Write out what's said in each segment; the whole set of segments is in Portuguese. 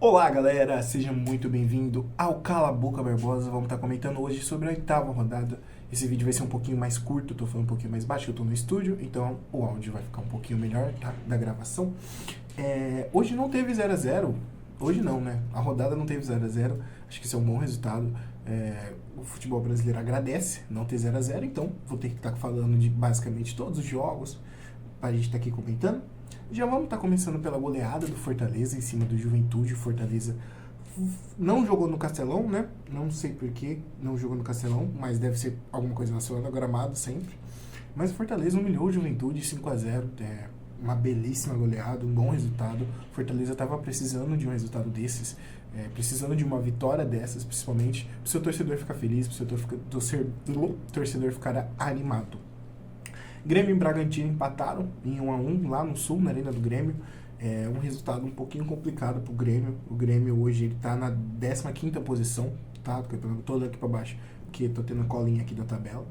Olá galera, seja muito bem-vindo ao Cala a Boca Barbosa. Vamos estar comentando hoje sobre a oitava rodada. Esse vídeo vai ser um pouquinho mais curto, eu tô falando um pouquinho mais baixo, eu tô no estúdio, então o áudio vai ficar um pouquinho melhor, tá? Da gravação. Hoje não teve 0 a 0. Hoje não, né? A rodada não teve 0 a 0. Acho que isso é um bom resultado. O futebol brasileiro agradece não ter 0 a 0, então vou ter que estar falando de basicamente todos os jogos pra gente estar aqui comentando. Já vamos estar começando pela goleada do Fortaleza em cima do Juventude. O Fortaleza não jogou no Castelão, né? Não sei porquê não jogou no Castelão, mas deve ser alguma coisa relacionada ao gramado sempre. Mas o Fortaleza humilhou o Juventude 5 a 0. Uma belíssima goleada, um bom resultado. O Fortaleza estava precisando de um resultado desses, precisando de uma vitória dessas, principalmente para o seu torcedor ficar feliz, para o seu torcedor ficar animado. Grêmio e Bragantino empataram em 1 a 1 lá no Sul, na Arena do Grêmio. É um resultado um pouquinho complicado pro Grêmio. O Grêmio hoje ele tá na 15ª posição, tá? Do campeonato todo aqui pra baixo, porque tô tendo a colinha aqui da tabela.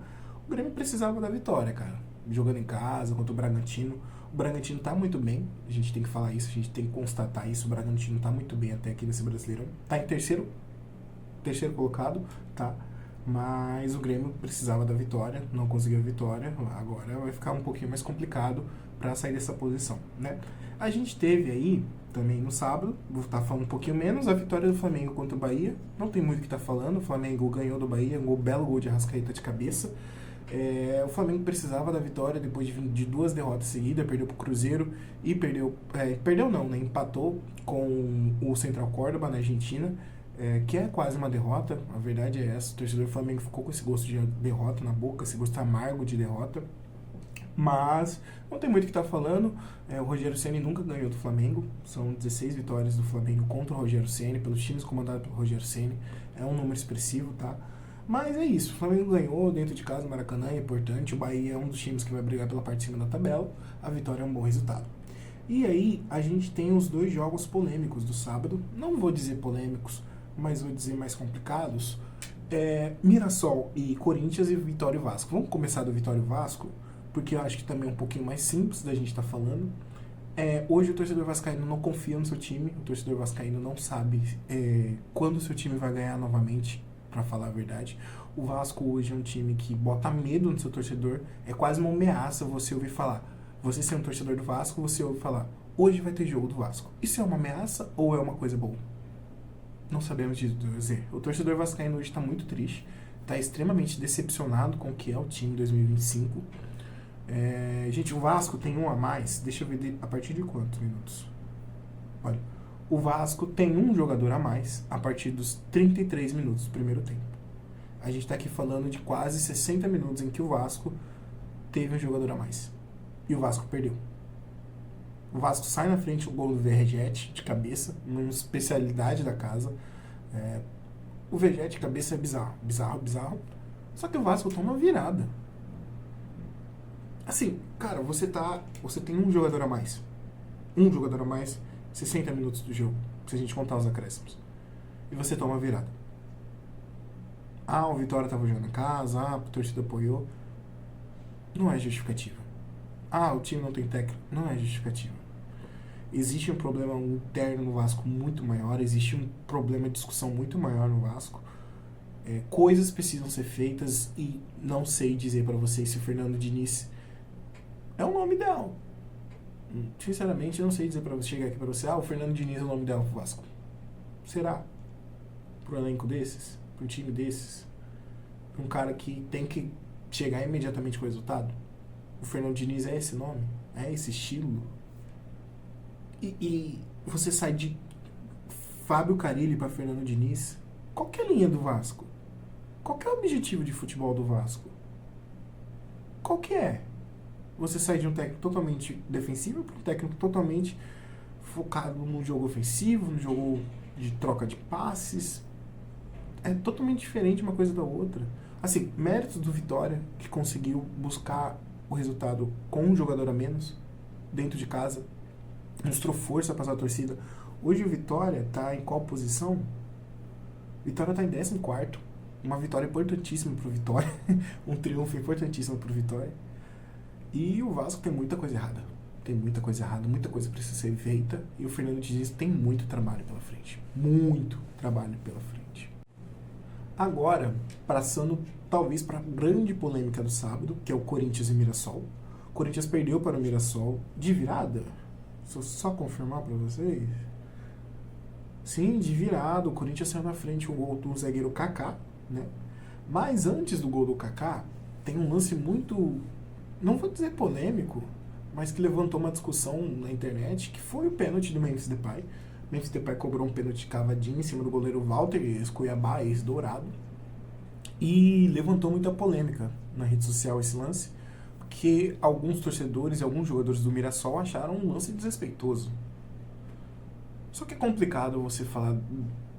O Grêmio precisava da vitória, cara. Jogando em casa contra o Bragantino. O Bragantino tá muito bem, a gente tem que falar isso, a gente tem que constatar isso. O Bragantino tá muito bem até aqui nesse Brasileirão. Tá em terceiro colocado, tá? Mas o Grêmio precisava da vitória, não conseguiu a vitória, agora vai ficar um pouquinho mais complicado para sair dessa posição, né? A gente teve aí, também no sábado, vou estar falando um pouquinho menos, a vitória do Flamengo contra o Bahia, não tem muito o que estar falando, o Flamengo ganhou do Bahia, um belo gol de Arrascaeta de cabeça. O Flamengo precisava da vitória depois de duas derrotas seguidas, perdeu para o Cruzeiro e perdeu não, né? Empatou com o Central Córdoba na Argentina, que é quase uma derrota, a verdade é essa. O torcedor do Flamengo ficou com esse gosto de derrota na boca, esse gosto amargo de derrota, mas não tem muito o que estar falando. O Rogério Ceni nunca ganhou do Flamengo, são 16 vitórias do Flamengo contra o Rogério Ceni, pelos times comandados pelo Rogério Ceni, é um número expressivo, tá? Mas é isso, o Flamengo ganhou dentro de casa, Maracanã, é importante. O Bahia é um dos times que vai brigar pela parte de cima da tabela, a vitória é um bom resultado. E aí a gente tem os dois jogos polêmicos do sábado, não vou dizer polêmicos, mas vou dizer mais complicados. Mirassol e Corinthians e Vitória e Vasco. Vamos começar do Vitória e Vasco, porque eu acho que também é um pouquinho mais simples da gente estar falando. Hoje o torcedor vascaíno não confia no seu time, o torcedor vascaíno não sabe quando o seu time vai ganhar novamente, para falar a verdade. O Vasco hoje é um time que bota medo no seu torcedor, é quase uma ameaça você ouvir falar. Você ser um torcedor do Vasco, você ouve falar, hoje vai ter jogo do Vasco. Isso é uma ameaça ou é uma coisa boa? Não sabemos dizer. O torcedor vascaíno hoje está muito triste, está extremamente decepcionado com o que é o time 2025. Gente, o Vasco tem um a mais. Deixa eu ver a partir de quantos minutos? Olha, o Vasco tem um jogador a mais a partir dos 33 minutos do primeiro tempo. A gente está aqui falando de quase 60 minutos em que o Vasco teve um jogador a mais. E o Vasco perdeu. O Vasco sai na frente, o gol do Verratti de cabeça, uma especialidade da casa. O Verratti de cabeça é bizarro. Só que o Vasco toma uma virada. Assim, cara, você tem um jogador a mais. 60 minutos do jogo, se a gente contar os acréscimos. E você toma uma virada. O Vitória estava jogando em casa, a torcida apoiou. Não é justificativa. O time não tem técnico. Não é justificativa. Existe um problema interno no Vasco muito maior, existe um problema de discussão muito maior no Vasco. Coisas precisam ser feitas e não sei dizer para vocês se o Fernando Diniz é o nome ideal. Sinceramente, eu não sei dizer para você chegar aqui para você, o Fernando Diniz é o nome ideal pro Vasco. Será? Pro elenco desses? Pro time desses? Pra um cara que tem que chegar imediatamente com o resultado? O Fernando Diniz é esse nome? É esse estilo? E você sai de Fábio Carille para Fernando Diniz. Qual que é a linha do Vasco? Qual que é o objetivo de futebol do Vasco? Qual que é? Você sai de um técnico totalmente defensivo para um técnico totalmente focado no jogo ofensivo, no jogo de troca de passes. É totalmente diferente uma coisa da outra. Assim, méritos do Vitória, que conseguiu buscar o resultado com um jogador a menos, dentro de casa, mostrou força para a torcida. Hoje o Vitória está em qual posição? Vitória está em 14º. Uma vitória importantíssima para o Vitória. Um triunfo importantíssimo para o Vitória. E o Vasco tem muita coisa errada. tem muita coisa errada, muita coisa precisa ser feita, e o Fernando Diniz tem muito trabalho pela frente. Muito trabalho pela frente. Agora, passando talvez para a grande polêmica do sábado, que é o Corinthians e Mirassol. O Corinthians perdeu para o Mirassol de virada. Só confirmar para vocês. Sim, de virada. O Corinthians saiu na frente, um gol do zagueiro Kaká, né? Mas antes do gol do Kaká, tem um lance muito, não vou dizer polêmico, mas que levantou uma discussão na internet, que foi o pênalti do Memphis Depay. Memphis Depay cobrou um pênalti cavadinho em cima do goleiro Walter, ex-Cuiabá, ex-Dourado. E levantou muita polêmica na rede social esse lance, porque alguns torcedores e alguns jogadores do Mirassol acharam um lance desrespeitoso. Só que é complicado você falar,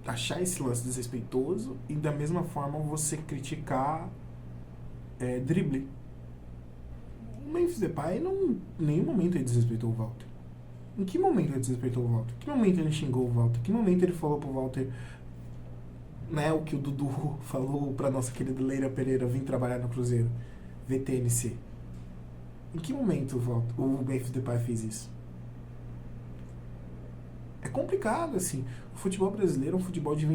achar esse lance desrespeitoso e da mesma forma você criticar drible. O Memphis Depay em nenhum momento ele desrespeitou o Walter. Em que momento ele desrespeitou o Walter? Em que momento ele xingou o Walter? Em que momento ele falou pro Walter, né, o que o Dudu falou pra nossa querida Leila Pereira vir trabalhar no Cruzeiro, VTNC? Em que momento o Memphis Depay fez isso? É complicado, assim. O futebol brasileiro é um futebol de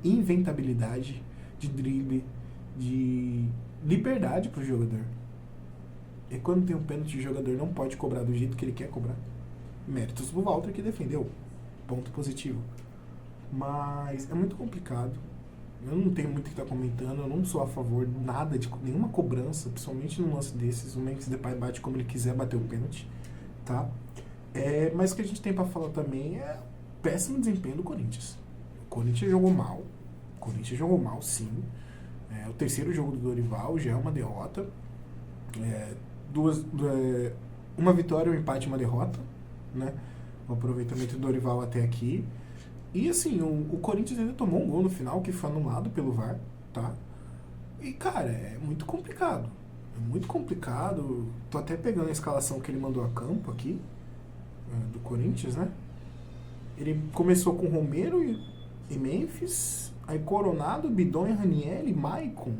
inventabilidade, de drible, de liberdade pro jogador. E quando tem um pênalti, o jogador não pode cobrar do jeito que ele quer cobrar. Méritos pro Walter que defendeu. Ponto positivo. Mas é muito complicado. Eu não tenho muito o que estar comentando. Eu não sou a favor de nada, de nenhuma cobrança, principalmente num lance desses. O Memphis Depay bate como ele quiser bater o pênalti, tá? Mas o que a gente tem pra falar também é o péssimo desempenho do Corinthians. O Corinthians jogou mal. O Corinthians jogou mal, sim. O terceiro jogo do Dorival já é uma derrota. Uma vitória, um empate e uma derrota, né? O aproveitamento do Dorival até aqui. E assim, o Corinthians ainda tomou um gol no final que foi anulado pelo VAR, tá? E cara, é muito complicado. É muito complicado. Tô até pegando a escalação que ele mandou a campo aqui, do Corinthians, né? Ele começou com Romero e Memphis, aí Coronado, Bidon, Raniel e Maicon.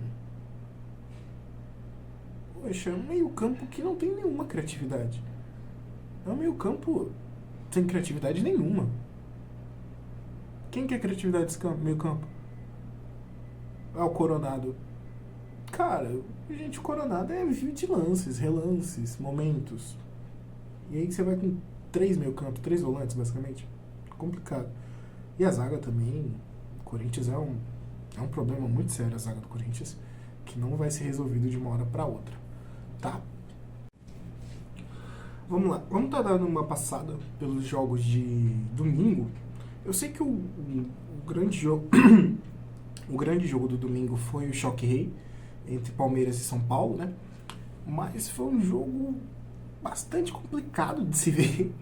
Poxa, é um meio-campo que não tem nenhuma criatividade. É um meio-campo sem criatividade nenhuma. Quem que é a criatividade desse meio-campo? O Coronado. Cara, gente, o Coronado vive de lances, relances, momentos. E aí você vai com 3 meio-campos, 3 volantes, basicamente. Complicado. E a zaga também. O Corinthians é um problema muito sério, a zaga do Corinthians, que não vai ser resolvido de uma hora para outra. Tá? Vamos lá. Vamos estar dando uma passada pelos jogos de domingo. Eu sei que o grande jogo o grande jogo do domingo foi o Choque Rei entre Palmeiras e São Paulo, né? Mas foi um jogo bastante complicado de se ver.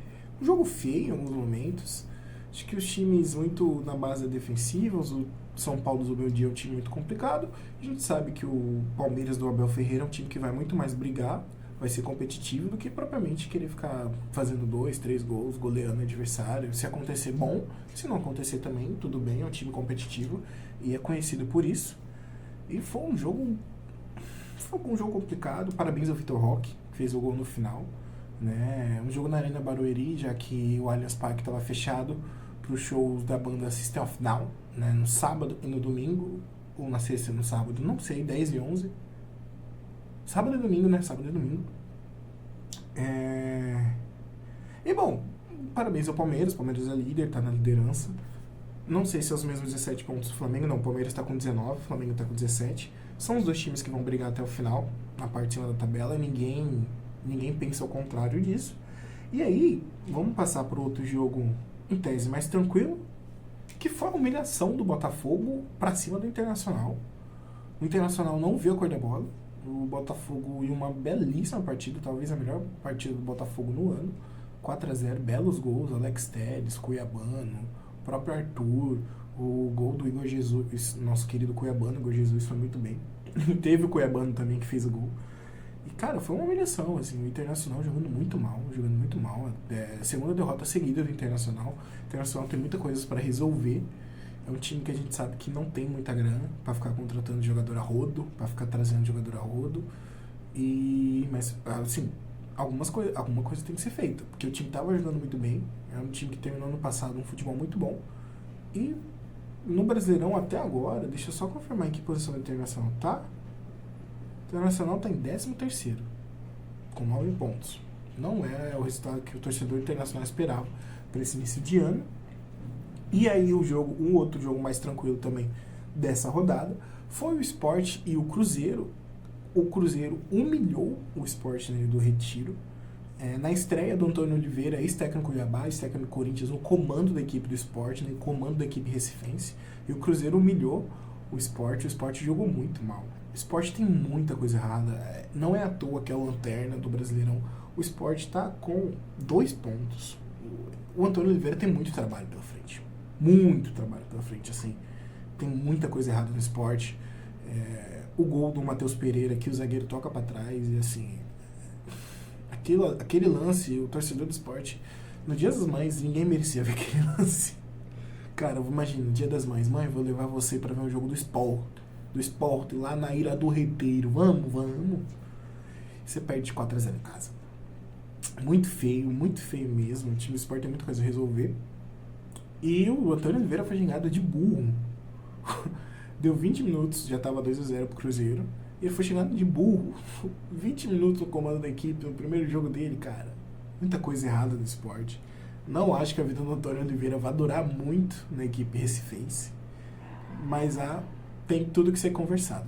Um jogo feio em alguns momentos. Acho que os times muito na base defensiva, o São Paulo do meu dia é um time muito complicado. A gente sabe que o Palmeiras do Abel Ferreira é um time que vai muito mais brigar, vai ser competitivo do que propriamente querer ficar fazendo 2, 3 gols, goleando o adversário. Se acontecer, bom. Se não acontecer também, tudo bem, é um time competitivo e é conhecido por isso. E foi um jogo complicado. Parabéns ao Vitor Roque, que fez o gol no final, né? Um jogo na Arena Barueri, já que o Allianz Parque estava fechado para os shows da banda System of Down, né? No sábado e no domingo, ou na sexta e no sábado, não sei, 10 e 11. Sábado e domingo, né? Sábado e domingo. E bom, parabéns ao Palmeiras. O Palmeiras é líder, tá na liderança. Não sei se é os mesmos 17 pontos do Flamengo. Não, o Palmeiras tá com 19, o Flamengo tá com 17. São os dois times que vão brigar até o final, na parte de cima da tabela. Ninguém pensa ao contrário disso. E aí, vamos passar pro outro jogo em tese mais tranquilo, que foi a humilhação do Botafogo pra cima do Internacional. O Internacional não viu a cor da bola. O Botafogo em uma belíssima partida, talvez a melhor partida do Botafogo no ano. 4-0, belos gols, Alex Telles, Cuiabano, o próprio Arthur, o gol do Igor Jesus, nosso querido Cuiabano. Igor Jesus foi muito bem. Teve o Cuiabano também que fez o gol. E cara, foi uma humilhação, assim, o Internacional jogando muito mal. Segunda derrota seguida do Internacional. O Internacional tem muitas coisas para resolver. É um time que a gente sabe que não tem muita grana para ficar contratando jogador a rodo, para ficar trazendo jogador a rodo. Mas, assim, alguma coisa tem que ser feita. Porque o time estava jogando muito bem, era um time que terminou ano passado um futebol muito bom. E no Brasileirão até agora, deixa eu só confirmar em que posição o Internacional tá. O Internacional está em 13º, com 9 pontos. Não é o resultado que o torcedor internacional esperava para esse início de ano. E aí um outro jogo mais tranquilo também dessa rodada foi o Sport e o Cruzeiro. O Cruzeiro humilhou o Sport do Retiro. Na estreia do Antônio Oliveira, ex-técnico Cuiabá, ex-técnico Corinthians, no comando da equipe do Sport, no comando da equipe recifense. E o Cruzeiro humilhou o Sport jogou muito mal. O Sport tem muita coisa errada. Não é à toa que é a lanterna do Brasileirão. O Sport está com 2 pontos. O Antônio Oliveira tem muito trabalho pela frente. Muito trabalho pela frente, assim. Tem muita coisa errada no Sport. O gol do Matheus Pereira, que o zagueiro toca para trás, e assim... Aquele lance, o torcedor do Sport... No Dia das Mães, ninguém merecia ver aquele lance. Cara, imagina, no Dia das Mães, mãe, vou levar você para ver um jogo do Sport, lá na Ilha do Retiro. Vamos. Você perde de 4-0 em casa. Muito feio mesmo. O time do Sport tem muita coisa a resolver. E o Antônio Oliveira foi xingado de burro. Deu 20 minutos, já tava 2-0 pro Cruzeiro. E ele foi xingado de burro. 20 minutos no comando da equipe, no primeiro jogo dele, cara. Muita coisa errada no Sport. Não acho que a vida do Antônio Oliveira vai durar muito na equipe recifense. Mas tem tudo que ser conversado.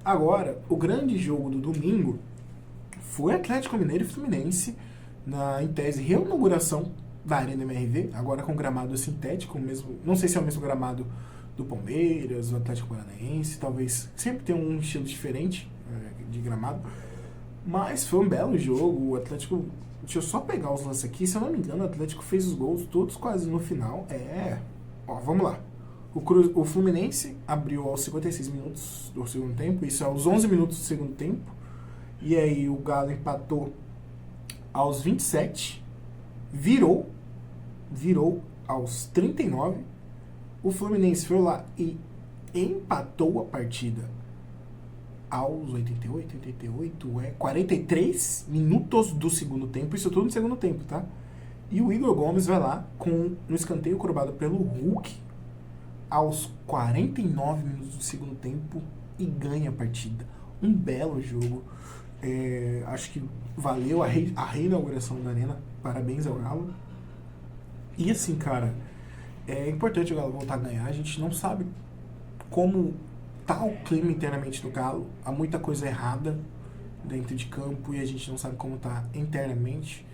Agora, o grande jogo do domingo foi Atlético Mineiro e Fluminense, em tese, reinauguração da Arena MRV, agora com gramado sintético, mesmo, não sei se é o mesmo gramado do Palmeiras, do Atlético Paranaense, talvez sempre tem um estilo diferente de gramado, mas foi um belo jogo. O Atlético, deixa eu só pegar os lances aqui, se eu não me engano, o Atlético fez os gols todos quase no final. Vamos lá. O Fluminense abriu aos 56 minutos do segundo tempo, isso aos 11 minutos do segundo tempo, e aí o Galo empatou aos 27, virou aos 39, o Fluminense foi lá e empatou a partida aos 43 minutos do segundo tempo, isso tudo no segundo tempo, tá? E o Igor Gomes vai lá no escanteio cobrado pelo Hulk aos 49 minutos do segundo tempo e ganha a partida. Um belo jogo. Acho que valeu a reinauguração da Arena. Parabéns ao Galo. E assim, cara, é importante o Galo voltar a ganhar. A gente não sabe como tá o clima internamente do Galo. Há muita coisa errada dentro de campo e a gente não sabe como tá internamente.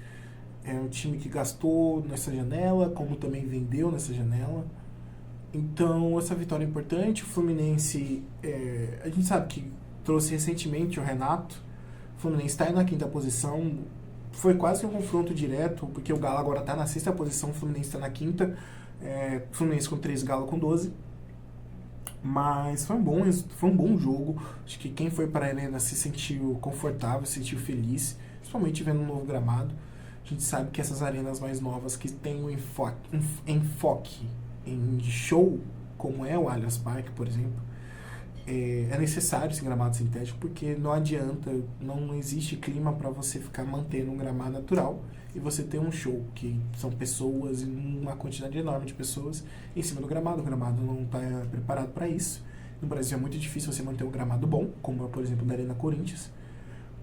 É um time que gastou nessa janela, como também vendeu nessa janela. Então, essa vitória é importante. O Fluminense, a gente sabe que trouxe recentemente o Renato. O Fluminense está na 5ª posição. Foi quase que um confronto direto, porque o Galo agora está na 6ª posição, o Fluminense está na 5ª. O Fluminense com 13, Galo com 12. Mas foi um bom jogo. Acho que quem foi para a Arena se sentiu confortável, se sentiu feliz, principalmente vendo um novo gramado. A gente sabe que essas arenas mais novas que têm um enfoque em show, como é o Allianz Parque, por exemplo, é necessário esse gramado sintético, porque não adianta, não existe clima para você ficar mantendo um gramado natural e você ter um show, que são pessoas, e uma quantidade enorme de pessoas em cima do gramado. O gramado não está preparado para isso. No Brasil é muito difícil você manter um gramado bom, como é, por exemplo, da Arena Corinthians,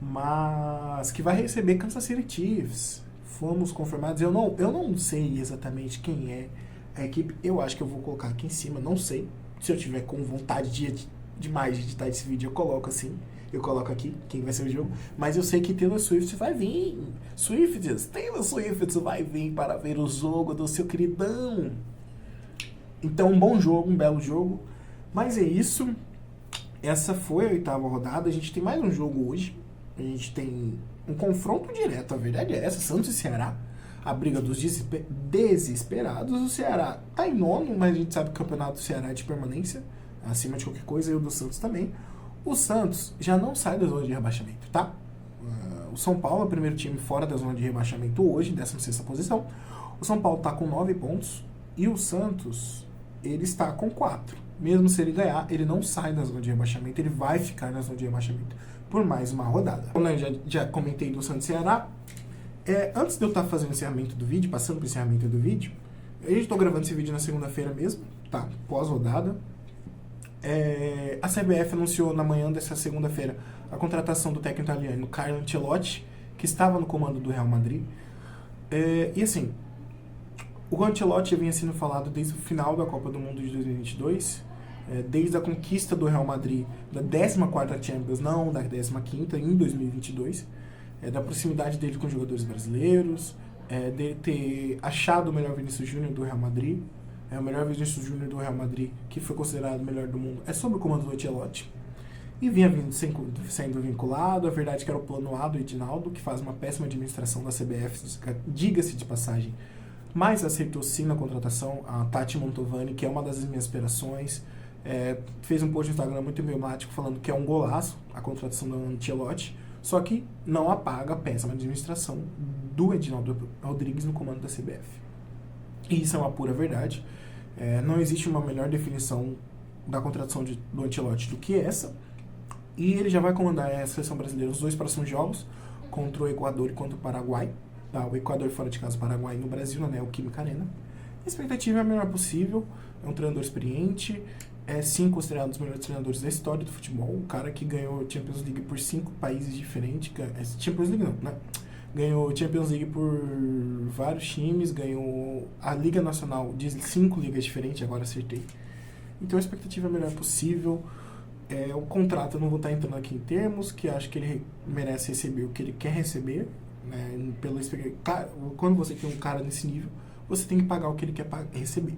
mas que vai receber Kansas City Chiefs. Fomos confirmados. Eu não sei exatamente quem é a equipe. Eu acho que eu vou colocar aqui em cima, não sei. Se eu tiver com vontade demais de editar esse vídeo, eu coloco assim. Eu coloco aqui quem vai ser o jogo. Mas eu sei que Taylor Swift vai vir. Taylor Swift vai vir para ver o jogo do seu queridão. Então, um bom jogo, um belo jogo. Mas é isso. Essa foi a 8ª rodada. A gente tem mais um jogo hoje. A gente tem um confronto direto. A verdade é essa. Santos e Ceará. A briga dos desesperados. O Ceará tá em 9º, mas a gente sabe que o campeonato do Ceará é de permanência, acima de qualquer coisa, e o do Santos também. O Santos já não sai da zona de rebaixamento, tá? O São Paulo é o primeiro time fora da zona de rebaixamento hoje, 16ª posição. O São Paulo tá com 9 pontos e o Santos, ele está com 4. Mesmo se ele ganhar, ele não sai da zona de rebaixamento, ele vai ficar na zona de rebaixamento por mais uma rodada. Como eu já comentei do Santos e Ceará, Antes de eu estar fazendo o encerramento do vídeo, passando para o encerramento do vídeo, eu estou gravando esse vídeo na segunda-feira mesmo, tá? Pós-rodada. A CBF anunciou na manhã dessa segunda-feira a contratação do técnico italiano Carlo Ancelotti, que estava no comando do Real Madrid. E assim, o Ancelotti vinha sendo falado desde o final da Copa do Mundo de 2022, desde a conquista do Real Madrid da 14ª Champions, não da 15ª, em 2022, da proximidade dele com os jogadores brasileiros, dele ter achado o melhor Vinícius Júnior do Real Madrid. O melhor Vinícius Júnior do Real Madrid, que foi considerado o melhor do mundo, é sob o comando do Ancelotti. E vinha sendo vinculado. A verdade é que era o plano A do Edinaldo, que faz uma péssima administração da CBF, diga-se de passagem. Mas aceitou sim na contratação a Tati Mantovani, que é uma das minhas aspirações. Fez um post no Instagram muito emblemático falando que é um golaço a contratação do Ancelotti, só que não apaga a péssima administração do Edinaldo Rodrigues no comando da CBF. E isso é uma pura verdade. Não existe uma melhor definição da contratação do Ancelotti do que essa. E ele já vai comandar a seleção brasileira os 2 próximos jogos, contra o Equador e contra o Paraguai. Tá? O Equador fora de casa, o Paraguai no Brasil, na Neoquímica Arena. A expectativa é a melhor possível. É um treinador experiente. É sim considerado um dos melhores treinadores da história do futebol. O cara que ganhou Champions League por 5 países diferentes. Champions League não, né? Ganhou Champions League por vários times, ganhou a Liga Nacional de 5 ligas diferentes, agora acertei. Então a expectativa é a melhor possível. O contrato, eu não vou estar entrando aqui em termos, que acho que ele merece receber o que ele quer receber. Né? Quando você tem um cara nesse nível, você tem que pagar o que ele quer receber.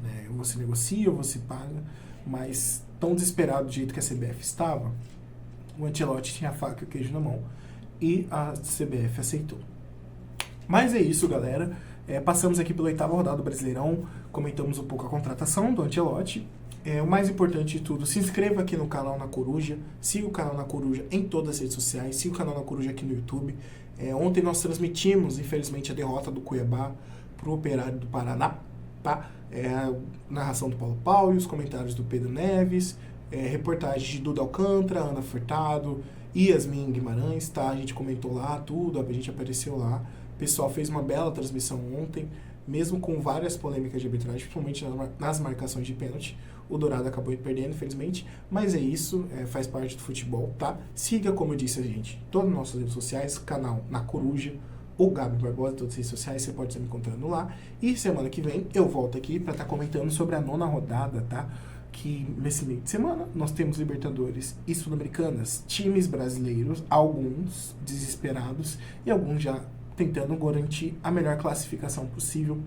Né? Você negocia, você paga, mas tão desesperado do jeito que a CBF estava, o Ancelotti tinha a faca e o queijo na mão. E a CBF aceitou. Mas é isso, galera. Passamos aqui pela 8ª rodada do Brasileirão. Comentamos um pouco a contratação do Ancelotti. O mais importante de tudo, se inscreva aqui no canal Na Coruja. Siga o canal Na Coruja em todas as redes sociais. Siga o canal Na Coruja aqui no YouTube. Ontem nós transmitimos, infelizmente, a derrota do Cuiabá para o Operário do Paraná. Tá? A narração do Paulo Paulo, os comentários do Pedro Neves, reportagens de Duda Alcântara, Ana Furtado, Yasmin Guimarães, tá? A gente comentou lá tudo, a gente apareceu lá. O pessoal fez uma bela transmissão ontem, mesmo com várias polêmicas de arbitragem, principalmente nas marcações de pênalti. O Dourado acabou perdendo, infelizmente, mas é isso, faz parte do futebol, tá? Siga, como eu disse a gente, todas as nossas redes sociais, canal Na Coruja, o Gabi Barbosa, todas as redes sociais, você pode estar me encontrando lá. E semana que vem eu volto aqui para estar comentando sobre a 9ª rodada, tá? Que nesse meio de semana nós temos Libertadores e Sul-Americanas, times brasileiros, alguns desesperados e alguns já tentando garantir a melhor classificação possível.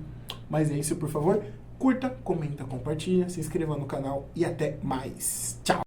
Mas é isso, por favor, curta, comenta, compartilha, se inscreva no canal e até mais. Tchau!